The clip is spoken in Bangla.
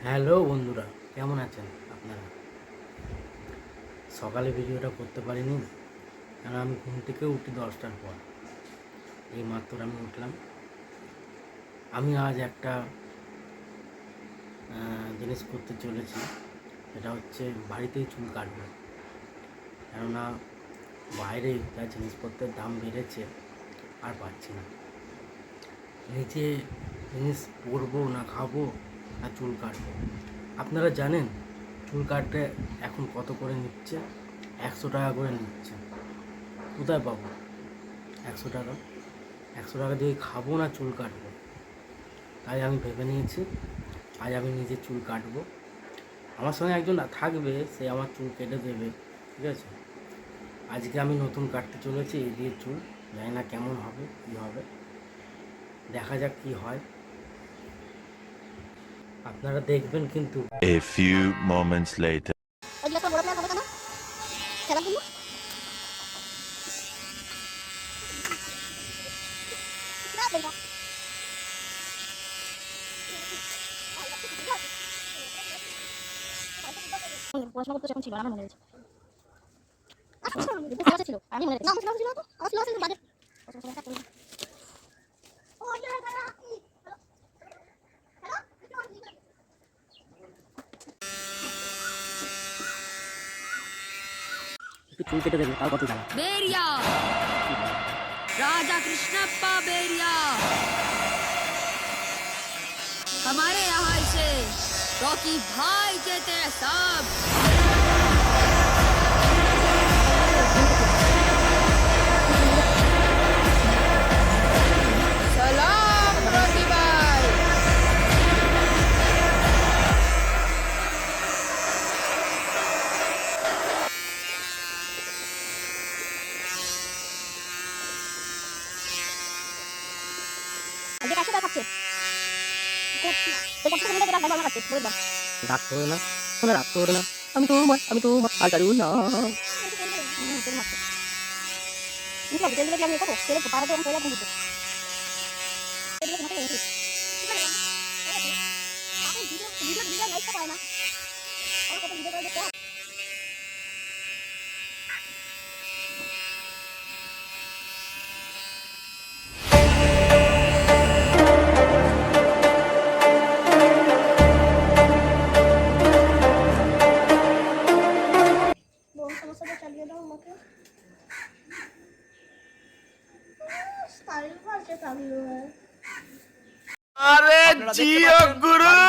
হ্যালো বন্ধুরা, কেমন আছেন আপনারা? সকালে ভিডিওটা করতে পারিনি কারণ আমি ঘুম থেকে উঠি 10টার পর। এই মাত্র আমি উঠলাম। আমি আজ একটা জিনিস করতে চলেছি, সেটা হচ্ছে বাড়িতেই চুল কাটবো। কেননা বাইরে যা জিনিসপত্রের দাম বেড়েছে আর পাচ্ছি না। নিজে জিনিস পরবো না খাবো না চুল কাটবো। আপনারা জানেন চুল কাটতে এখন কত করে নিচ্ছে? 100 টাকা করে নিচ্ছে। কোথায় পাবো 100 টাকা? 100 টাকা দিয়ে খাবো না চুল কাটবো। তাই আমি ভেবে নিয়েছি আজ আমি নিজে চুল কাটবো। আমার সঙ্গে একজন থাকবে, সে আমার চুল কেটে দেবে, ঠিক আছে? আজকে আমি নতুন কাটতে চলেছি এই দিয়ে চুল। জানি না কেমন হবে, কী হবে, দেখা যাক কি হয়। আপনারা দেখবেন কিন্তু। A few moments later. পড়াশোনা করতে যখন ছিল আমার মনে রয়েছে ছিল আমি মনে রয়েছে না ছিল তো আমার ছিল বাজে একটু চুল কেটে দেবে, তার কত জানা। बेरिया राजा कृष्णप्पा बेरिया हमारे यहाँ से रॉकी भाई कहते हैं सब। सलाम रॉकी भाई। আজকে কাছে খাচ্ছে তো কত করে এটা ভালো লাগছে বলে দাও রাগ করে না, শোনা, রাগ করে না। আমি তো আর কারু না। তোর মাছ ঠিক আছে তেল দিয়ে আমি কত তেল পাড়াতে আমি তেল দিয়ে দিতে এদিকে তোমাকে এই আপনি ভিডিও লাইক করে না আর কত ভিডিও করে দেখতে সমস্যাটা চালিয়ে দাও আমাকে স্টাইল আছে তাহলে अरे जियो गुरु।